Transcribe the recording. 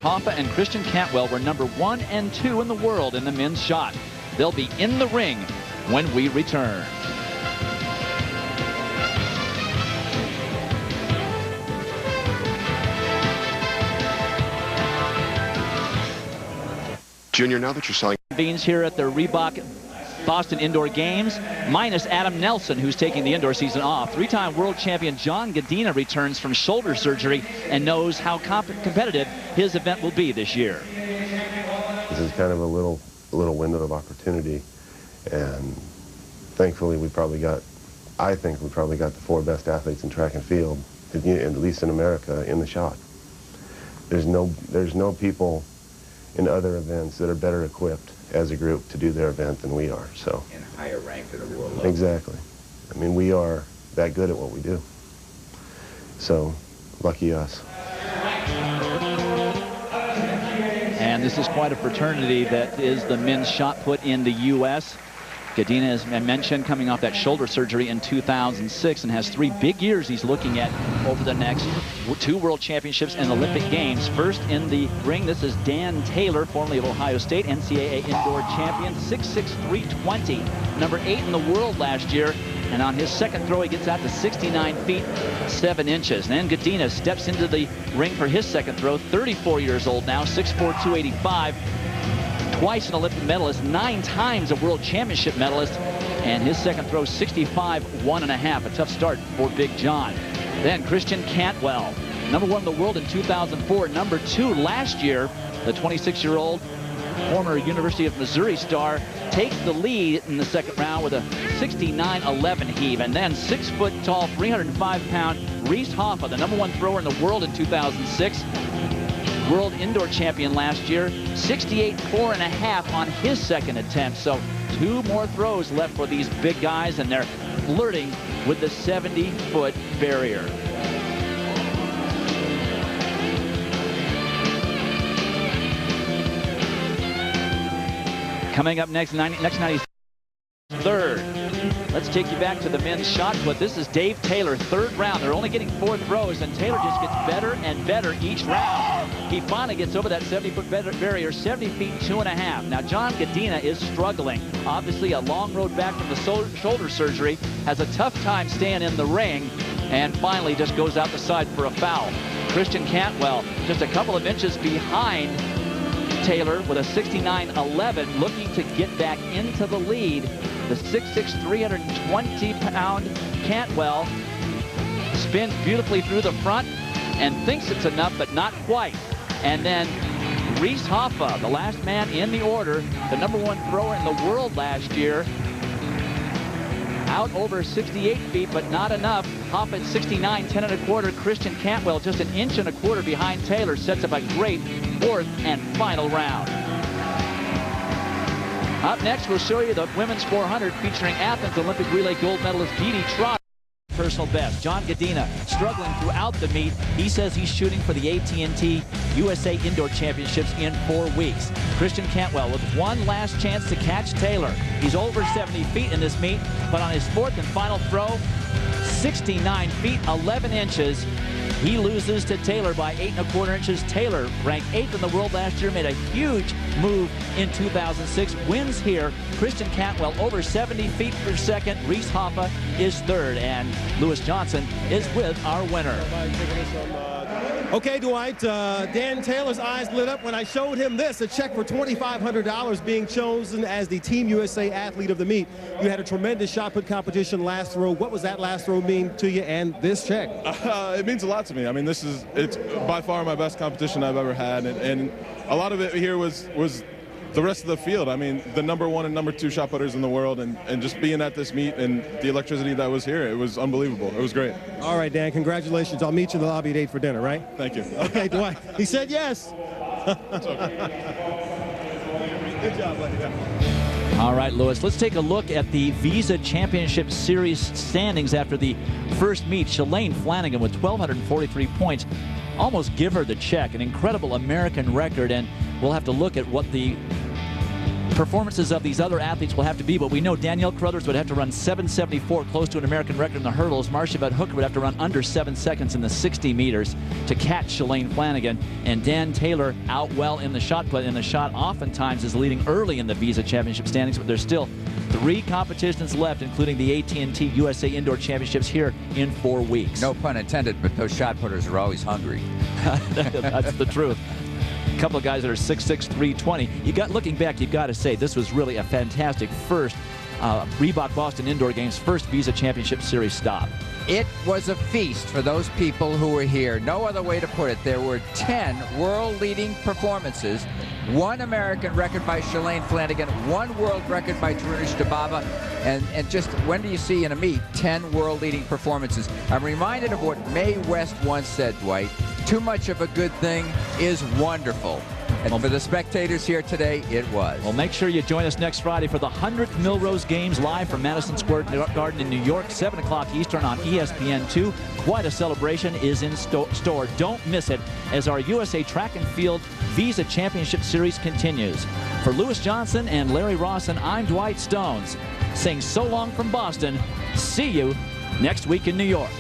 Hoffa and Christian Cantwell were number 1 and 2 in the world in the men's shot. They'll be in the ring when we return. Junior, now that you're selling Beans here at the Reebok Boston Indoor Games, minus Adam Nelson, who's taking the indoor season off. Three-time world champion John Godina returns from shoulder surgery and knows how competitive his event will be this year. This is kind of a little window of opportunity, and thankfully I think we probably got the 4 best athletes in track and field, at least in America, in the shot. There's no people in other events that are better equipped as a group to do their event than we are. So. And higher ranked at a world level. Exactly. I mean, we are that good at what we do. So, lucky us. And this is quite a fraternity that is the men's shot put in the U.S. Godina, as I mentioned, coming off that shoulder surgery in 2006 and has 3 big years he's looking at over the next 2 world championships and Olympic Games. First in the ring, this is Dan Taylor, formerly of Ohio State, NCAA indoor champion, 6'6", 320, number 8 in the world last year. And on his second throw, he gets out to 69 feet, 7 inches. And then Godina steps into the ring for his second throw, 34 years old now, 6'4", 285. Twice an Olympic medalist, 9 times a world championship medalist, and his second throw 65, 1.5. A tough start for Big John. Then Christian Cantwell, number 1 in the world in 2004, number 2 last year. The 26-year-old former University of Missouri star takes the lead in the second round with a 69-11 heave. And then 6-foot-tall, 305-pound Reese Hoffa, the number 1 thrower in the world in 2006. World indoor champion last year, 68, 4.5 on his second attempt. So 2 more throws left for these big guys, and they're flirting with the 70-foot barrier. Coming up next 93rd. Let's take you back to the men's shot put. This is Dave Taylor, 3rd round. They're only getting 4 throws, and Taylor just gets better and better each round. He finally gets over that 70-foot barrier, 70 feet, 2.5. Now, John Godina is struggling. Obviously, a long road back from the shoulder surgery, has a tough time staying in the ring, and finally just goes out the side for a foul. Christian Cantwell, just a couple of inches behind Taylor with a 69-11, looking to get back into the lead. The 6'6", 320-pound Cantwell spins beautifully through the front and thinks it's enough, but not quite. And then Reese Hoffa, the last man in the order, the number 1 thrower in the world last year, out over 68 feet, but not enough. Hoffa at 69, 10.25. Christian Cantwell just 1.25 inches behind Taylor, sets up a great 4th and final round. Up next, we'll show you the women's 400 featuring Athens Olympic relay gold medalist Dee Dee Trotter. Personal best. John Godina struggling throughout the meet. He says he's shooting for the AT&T USA Indoor Championships in 4 weeks. Christian Cantwell with 1 last chance to catch Taylor. He's over 70 feet in this meet, but on his 4th and final throw, 69 feet, 11 inches. He loses to Taylor by 8.25 inches. Taylor, ranked 8th in the world last year, made a huge move in 2006. Wins here. Christian Cantwell over 70 feet per second. Reese Hoffa is 3rd, and Lewis Johnson is with our winner. Okay, Dwight, Dan Taylor's eyes lit up when I showed him this, a check for $2,500 being chosen as the Team USA Athlete of the Meet. You had a tremendous shot put competition last throw. What was that last throw mean to you and this check? It means a lot to me. I mean, it's by far my best competition I've ever had, and a lot of it here was the rest of the field. I mean, the number 1 and number 2 shot putters in the world, and just being at this meet and the electricity that was here, it was unbelievable. It was great. All right, Dan, congratulations. I'll meet you in the lobby at 8 for dinner, right? Thank you. Okay, Dwight. He said yes. It's okay. Good job, buddy. All right, Lewis, let's take a look at the Visa Championship Series standings after the first meet. Shalane Flanagan with 1,243 points. Almost give her the check, an incredible American record, and we'll have to look at what the performances of these other athletes will have to be, but we know Danielle Carruthers would have to run 7:74, close to an American record in the hurdles. Marcia Van Hooker would have to run under 7 seconds in the 60 meters to catch Shalane Flanagan. And Dan Taylor out well in the shot put, and the shot oftentimes is leading early in the Visa Championship standings, but there's still 3 competitions left, including the AT&T USA Indoor Championships here in 4 weeks. No pun intended, but those shot putters are always hungry. That's the truth. A couple of guys that are 6'6", 320. Looking back, you've got to say this was really a fantastic first Reebok Boston Indoor Games, first Visa Championship Series stop. It was a feast for those people who were here. No other way to put it. There were 10 world-leading performances, 1 American record by Shalane Flanagan, 1 world record by Tarunish Dababa, and just when do you see in a meet 10 world-leading performances? I'm reminded of what Mae West once said, Dwight. Too much of a good thing is wonderful. And for the spectators here today, it was. Well, make sure you join us next Friday for the 100th Millrose Games live from Madison Square Garden in New York, 7 o'clock Eastern on ESPN2. Quite a celebration is in store. Don't miss it as our USA Track and Field Visa Championship Series continues. For Lewis Johnson and Larry Rawson, I'm Dwight Stones, saying so long from Boston. See you next week in New York.